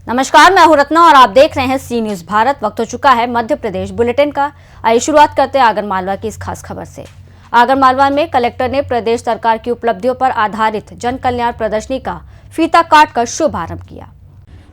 नमस्कार, मैं हूं रत्ना और आप देख रहे हैं सी न्यूज भारत। वक्त हो चुका है मध्य प्रदेश बुलेटिन का। आइए शुरुआत करते हैं आगरमालवा की इस खास खबर से। आगरमालवा में कलेक्टर ने प्रदेश सरकार की उपलब्धियों पर आधारित जन कल्याण प्रदर्शनी का फीता काटकर शुभारंभ किया।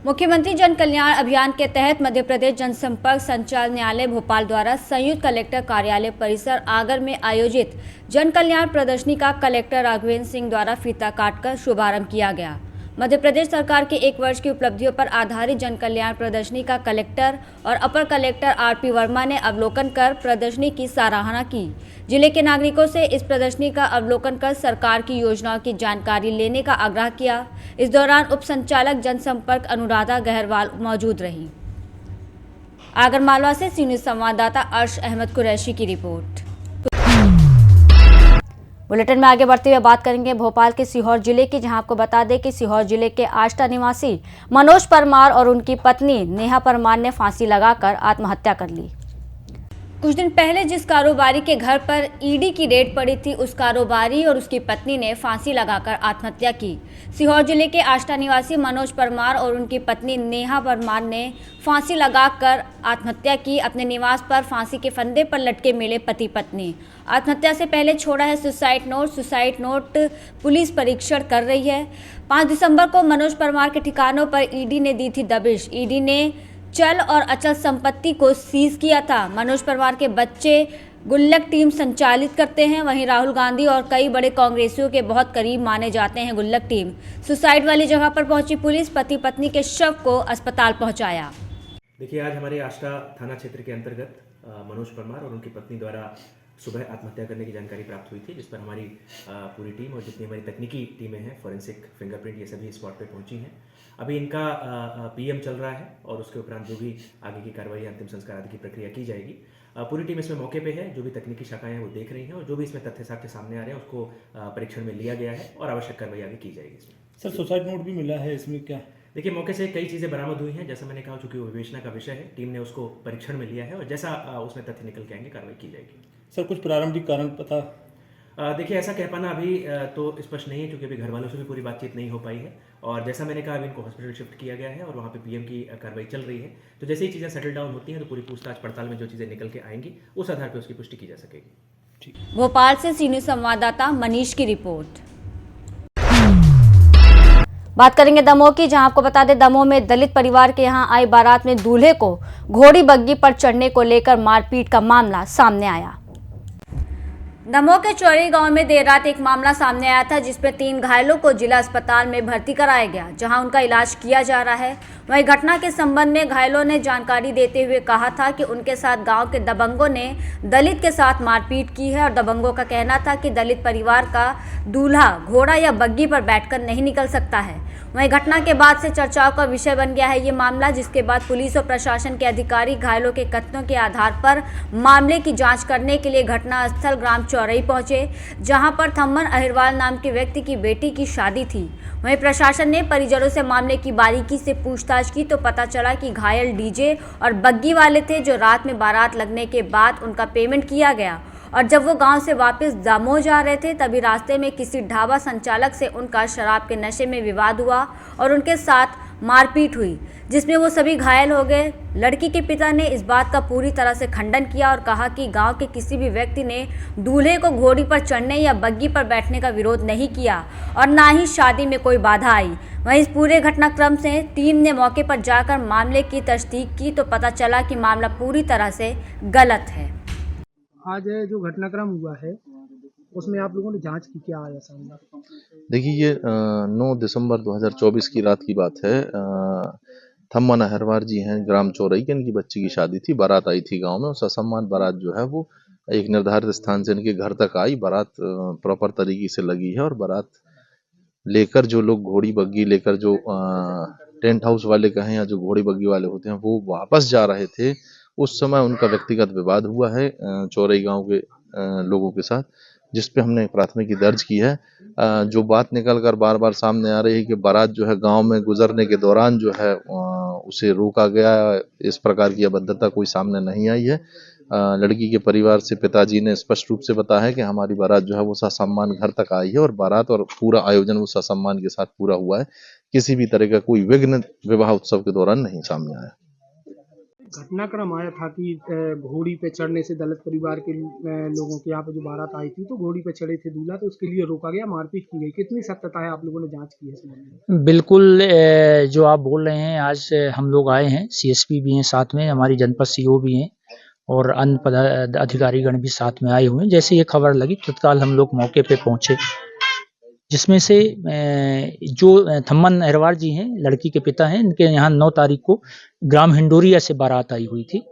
मुख्यमंत्री जन कल्याण अभियान के तहत मध्य प्रदेश जनसंपर्क संचालनालय भोपाल द्वारा संयुक्त कलेक्टर कार्यालय परिसर आगर में आयोजित जन कल्याण प्रदर्शनी का कलेक्टर राघवेंद्र सिंह द्वारा फीता काटकर शुभारंभ किया गया। मध्य प्रदेश सरकार के 1 वर्ष की उपलब्धियों पर आधारित जन कल्याण प्रदर्शनी का कलेक्टर और अपर कलेक्टर आरपी वर्मा ने अवलोकन कर प्रदर्शनी की सराहना की। जिले के नागरिकों से इस प्रदर्शनी का अवलोकन कर सरकार की योजनाओं की जानकारी लेने का आग्रह किया। इस दौरान उप संचालक जनसंपर्क अनुराधा गहरवाल मौजूद रही। आगरमालवा से सी न्यूज संवाददाता अर्श अहमद कुरैशी की रिपोर्ट। बुलेटिन में आगे बढ़ते हुए बात करेंगे भोपाल के सीहोर जिले की, जहां आपको बता दें कि सीहोर जिले के आष्टा निवासी मनोज परमार और उनकी पत्नी नेहा परमार ने फांसी लगाकर आत्महत्या कर ली। कुछ दिन पहले जिस कारोबारी के घर पर ईडी की रेड पड़ी थी, उस कारोबारी और उसकी पत्नी ने फांसी लगाकर आत्महत्या की। सीहोर जिले के आष्टा निवासी मनोज परमार और उनकी पत्नी नेहा परमार ने फांसी लगाकर आत्महत्या की। अपने निवास पर फांसी के फंदे पर लटके मिले पति पत्नी। आत्महत्या से पहले छोड़ा है सुसाइड नोट पुलिस परीक्षण कर रही है। 5 दिसंबर को मनोज परमार के ठिकानों पर ईडी ने दी थी दबिश। ईडी ने चल और अचल संपत्ति को सीज किया था। मनोज परमार के बच्चे गुल्लक टीम संचालित करते हैं। वहीं राहुल गांधी और कई बड़े कांग्रेसियों के बहुत करीब माने जाते हैं गुल्लक टीम। सुसाइड वाली जगह पर पहुंची पुलिस पति पत्नी के शव को अस्पताल पहुंचाया। देखिए, आज हमारे आष्टा थाना क्षेत्र के अंतर्गत मनोज परमार और उनकी पत्नी द्वारा सुबह आत्महत्या करने की जानकारी प्राप्त हुई थी, जिस पर हमारी पूरी टीम और जितनी हमारी तकनीकी टीमें हैं, फॉरेंसिक, फिंगरप्रिंट, ये सभी स्पॉट पे पहुंची हैं। अभी इनका पीएम चल रहा है और उसके उपरांत जो भी आगे की कार्रवाई, अंतिम संस्कार आदि की प्रक्रिया की जाएगी। पूरी टीम इसमें मौके पे है। जो भी तकनीकी शाखाएं हैं वो देख रही हैं और जो भी इसमें तथ्य साक्ष्य सामने आ रहे हैं उसको परीक्षण में लिया गया है और आवश्यक कार्रवाई आगे की जाएगी। इसमें सर सुसाइड नोट भी मिला है, इसमें क्या? देखिए, मौके से कई चीज़ें बरामद हुई हैं। जैसा मैंने कहा, चूंकि वो विवेचना का विषय है, टीम ने उसको परीक्षण में लिया है और जैसा उसमें तथ्य निकल के आएंगे कार्रवाई की जाएगी। सर कुछ प्रारंभिक कारण पता? देखिए, ऐसा कह पाना अभी तो स्पष्ट नहीं है, क्योंकि अभी घर वालों से भी पूरी बातचीत नहीं हो पाई है। और जैसा मैंने कहा, अभी इनको हॉस्पिटल शिफ्ट किया गया है और वहाँ पे पीएम की कार्रवाई चल रही है। तो जैसे ही चीज़ें सेटल डाउन होती हैं तो पूरी पूछताछ पड़ताल में जो चीज़ें निकल के आएंगी उस आधार पर उसकी पुष्टि की जा सकेगी। भोपाल से सी न्यूज संवाददाता मनीष की रिपोर्ट। बात करेंगे दमोह की, जहां आपको बता दें दमोह में दलित परिवार के यहां आई बारात में दूल्हे को घोड़ी बग्गी पर चढ़ने को लेकर मारपीट का मामला सामने आया। दमोह के चौरी गांव में देर रात एक मामला सामने आया था, जिसमें 3 घायलों को जिला अस्पताल में भर्ती कराया गया, जहां उनका इलाज किया जा रहा है। वहीं घटना के संबंध में घायलों ने जानकारी देते हुए कहा था कि उनके साथ गांव के दबंगों ने दलित के साथ मारपीट की है और दबंगों का कहना था कि दलित परिवार का दूल्हा घोड़ा या बग्गी पर बैठकर नहीं निकल सकता है। वहीं घटना के बाद से चर्चाओं का विषय बन गया है ये मामला, जिसके बाद पुलिस और प्रशासन के अधिकारी घायलों के कथनों के आधार पर मामले की जांच करने के लिए घटनास्थल ग्राम चौरई पहुंचे, जहां पर थम्मन अहिरवाल नाम के व्यक्ति की बेटी की शादी थी। वहीं प्रशासन ने परिजनों से मामले की बारीकी से पूछताछ की तो पता चला कि घायल डीजे और बग्गी वाले थे, जो रात में बारात लगने के बाद उनका पेमेंट किया गया और जब वो गांव से वापस दमोह जा रहे थे तभी रास्ते में किसी ढाबा संचालक से उनका शराब के नशे में विवाद हुआ और उनके साथ मारपीट हुई, जिसमें वो सभी घायल हो गए। लड़की के पिता ने इस बात का पूरी तरह से खंडन किया और कहा कि गांव के किसी भी व्यक्ति ने दूल्हे को घोड़ी पर चढ़ने या बग्गी पर बैठने का विरोध नहीं किया और ना ही शादी में कोई बाधा आई। वहीं इस पूरे घटनाक्रम से टीम ने मौके पर जाकर मामले की तस्दीक की तो पता चला कि मामला पूरी तरह से गलत है। आज जो घटनाक्रम हुआ है उसमें आप लोगों ने जांच की, क्या आया सामने? देखिए, ये 9 दिसंबर 2024 की रात की बात है। थम्मन अहरवार जी हैं, ग्राम चौरई के, इनकी बच्ची की शादी थी। बारात आई थी गांव में। ससम्मान बारात जो है वो एक निर्धारित स्थान से इनके घर तक आई। बारात प्रॉपर तरीके से लगी है और बारात लेकर जो लोग घोड़ी बग्गी लेकर जो टेंट हाउस वाले कहें या जो घोड़ी बग्गी वाले होते हैं वो वापस जा रहे थे, उस समय उनका व्यक्तिगत विवाद हुआ है चौरई गांव के लोगों के साथ, जिस पे हमने प्राथमिकी दर्ज की है। जो बात निकल कर बार बार सामने आ रही है कि बारात जो है गांव में गुजरने के दौरान जो है उसे रोका गया, इस प्रकार की अभद्रता कोई सामने नहीं आई है। लड़की के परिवार से पिताजी ने स्पष्ट रूप से बताया है कि हमारी बारात जो है वो ससम्मान घर तक आई है और बारात और पूरा आयोजन वो ससम्मान के साथ पूरा हुआ है। किसी भी तरह का कोई विघ्न विवाह उत्सव के दौरान नहीं सामने आया। घटनाक्रम आया था कि घोड़ी पे चढ़ने से दलित परिवार के लोगों के यहाँ पे जो बारात आई थी तो घोड़ी पे चढ़े थे दूल्हा, तो उसके लिए रोका गया, मारपीट की गई। कितनी सत्यता है, आप लोगों ने जांच की है इस मामले में? बिल्कुल जो आप बोल रहे हैं, आज हम लोग आए हैं, सीएसपी भी हैं साथ में, हमारी जनपद सीओ भी हैं और अन्य अधिकारीगण भी साथ में आए हुए हैं। जैसे ये खबर लगी तत्काल हम लोग मौके पे पहुंचे, जिसमें से जो थम्मन अहरवार जी हैं, लड़की के पिता हैं, इनके यहाँ 9 तारीख को ग्राम हिंडोरिया से बारात आई हुई थी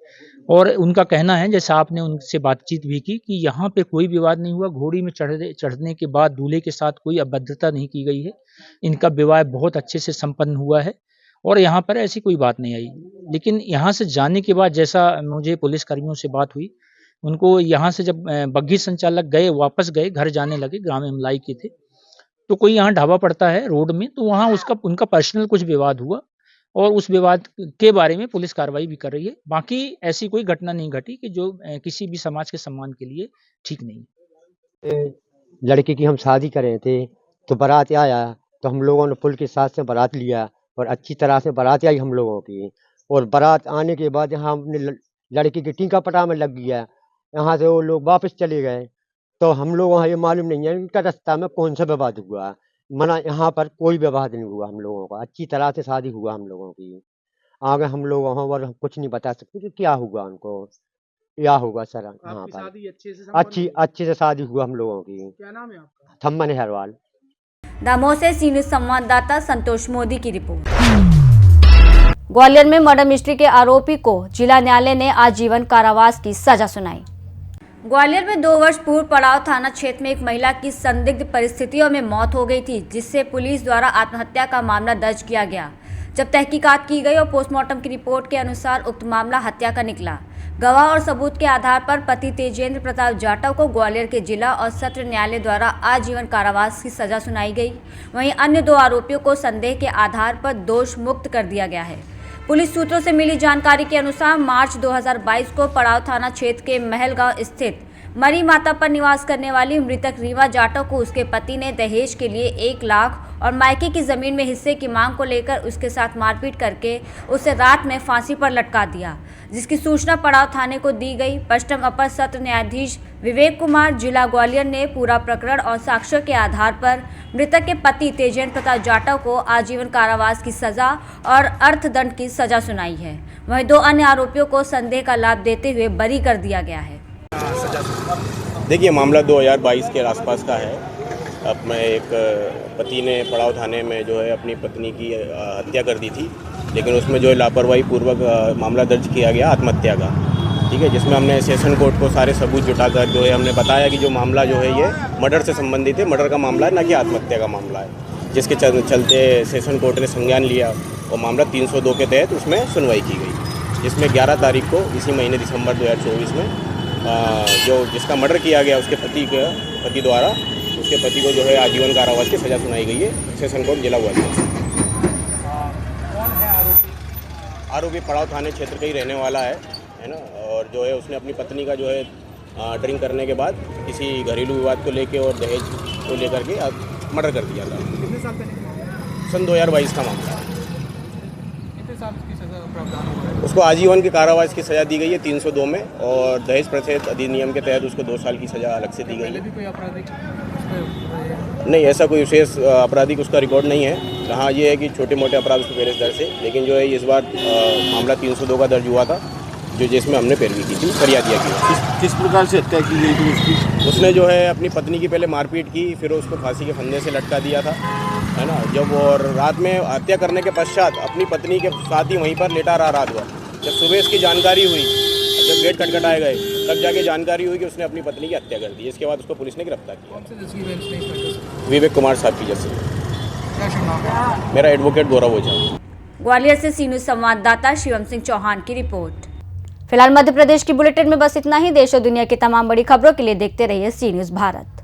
और उनका कहना है, जैसा आपने उनसे बातचीत भी की, कि यहाँ पे कोई विवाद नहीं हुआ। घोड़ी में चढ़ने के बाद दूल्हे के साथ कोई अभद्रता नहीं की गई है। इनका विवाह बहुत अच्छे से संपन्न हुआ है और यहाँ पर ऐसी कोई बात नहीं आई। लेकिन यहाँ से जाने के बाद जैसा मुझे पुलिस कर्मियों से बात हुई, उनको यहाँ से जब बग्घी संचालक गए, वापस गए, घर जाने लगे, ग्राम इमलाई के थे, तो कोई यहाँ ढाबा पड़ता है रोड में, तो वहाँ उनका पर्सनल कुछ विवाद हुआ और उस विवाद के बारे में पुलिस कार्रवाई भी कर रही है। बाकी ऐसी कोई घटना नहीं घटी कि जो किसी भी समाज के सम्मान के लिए ठीक नहीं है। लड़के की हम शादी कर रहे थे तो बारात आया, तो हम लोगों ने पुल के साथ से बारात लिया और अच्छी तरह से बारात आई हम लोगों की। और बारात आने के बाद यहाँ हमने लड़के की टीका पटा में लग गया, यहाँ से वो लोग वापस चले गए। तो हम लोग वहाँ ये मालूम नहीं है इनका रास्ता में कौन सा विवाद हुआ। मना यहाँ पर कोई विवाद नहीं हुआ हम लोगों का, अच्छी तरह से शादी हुआ हम लोगों की। आगे हम लोग वहाँ पर कुछ नहीं बता सकते कि क्या हुआ उनको, क्या होगा सर। यहाँ पर शादी अच्छे से शादी हुआ हम लोगों की। क्या नाम है आपका? थम्मन अहरवाल। दमोह से सी न्यूज संवाददाता संतोष मोदी की रिपोर्ट। ग्वालियर में मर्डर मिस्ट्री के आरोपी को जिला न्यायालय ने आजीवन कारावास की सजा सुनाई। ग्वालियर में 2 वर्ष पूर्व पड़ाव थाना क्षेत्र में एक महिला की संदिग्ध परिस्थितियों में मौत हो गई थी, जिससे पुलिस द्वारा आत्महत्या का मामला दर्ज किया गया। जब तहकीकात की गई और पोस्टमार्टम की रिपोर्ट के अनुसार उक्त मामला हत्या का निकला। गवाह और सबूत के आधार पर पति तेजेंद्र प्रताप जाटव को ग्वालियर के जिला और सत्र न्यायालय द्वारा आजीवन कारावास की सजा सुनाई गई। वहीं अन्य 2 आरोपियों को संदेह के आधार पर दोष मुक्त कर दिया गया है। पुलिस सूत्रों से मिली जानकारी के अनुसार मार्च 2022 को पड़ाव थाना क्षेत्र के महलगांव स्थित मरी माता पर निवास करने वाली मृतक रीवा जाटव को उसके पति ने दहेज के लिए 1 लाख और मायके की जमीन में हिस्से की मांग को लेकर उसके साथ मारपीट करके उसे रात में फांसी पर लटका दिया, जिसकी सूचना पड़ाव थाने को दी गई। पश्चिम अपर सत्र न्यायाधीश विवेक कुमार जिला ग्वालियर ने पूरा प्रकरण और साक्ष्यों के आधार पर मृतक के पति तेजेंद्र प्रताप जाटव को आजीवन कारावास की सजा और अर्थदंड की सजा सुनाई है। वहीं 2 अन्य आरोपियों को संदेह का लाभ देते हुए बरी कर दिया गया है। देखिए, मामला 2022 के आसपास का है। अपने एक पति ने पड़ाव थाने में जो है अपनी पत्नी की हत्या कर दी थी, लेकिन उसमें जो है लापरवाही पूर्वक मामला दर्ज किया गया आत्महत्या का, ठीक है, जिसमें हमने सेशन कोर्ट को सारे सबूत जुटाकर जो है हमने बताया कि जो मामला जो है ये मर्डर से संबंधित है, मर्डर का मामला है, ना कि आत्महत्या का मामला है। जिसके चलते सेशन कोर्ट ने संज्ञान लिया और मामला 302 के तहत उसमें सुनवाई की गई, जिसमें 11 तारीख को इसी महीने दिसंबर 2024 में जो जिसका मर्डर किया गया उसके पति द्वारा उसके पति को जो है आजीवन कारावास की सजा सुनाई गई है सेशन कोर्ट जिला ग्वालियर। आरोपी पड़ाव थाने क्षेत्र का ही रहने वाला है ना, और जो है उसने अपनी पत्नी का जो है ड्रिंक करने के बाद किसी घरेलू विवाद को लेकर और दहेज को लेकर के मर्डर कर दिया था। कितने साल पहले? सन 2022 का मामला है। कितने साल की सजा प्रावधान हुआ है? उसको आजीवन की कारावास की सजा दी गई है 302 में, और दहेज प्रतिषेध अधिनियम के तहत उसको 2 साल की सजा अलग से दी गई है। भी कोई आपराधिक नहीं, ऐसा कोई विशेष आपराधिक उसका रिकॉर्ड नहीं है। हाँ, ये है कि छोटे मोटे अपराध उसको पहले दर्ज है, लेकिन जो है इस बार मामला 302 का दर्ज हुआ था, जो जिसमें हमने पैरवी की थी, फरियाद दिया गया। किस प्रकार से हत्या की गई थी उसकी? उसने जो है अपनी पत्नी की पहले मारपीट की, फिर उसको फांसी के फंदे से लटका दिया था, है ना। जब और रात में हत्या करने के पश्चात अपनी पत्नी के साथ ही वहीं पर लेटा रहा रात भर। जब सुबह इसकी जानकारी हुई, जब गेट खटखटाए गए, तब जाके जानकारी हुई कि उसने अपनी पत्नी की हत्या कर दी। इसके बाद उसको पुलिस ने गिरफ्तार किया। विवेक कुमार साहब की जैसे। मेरा एडवोकेट गौरव ओझा। ग्वालियर से सी न्यूज संवाददाता शिवम सिंह चौहान की रिपोर्ट। फिलहाल मध्य प्रदेश की बुलेटिन में बस इतना ही। देश और दुनिया की तमाम बड़ी खबरों के लिए देखते रहिए सी न्यूज भारत।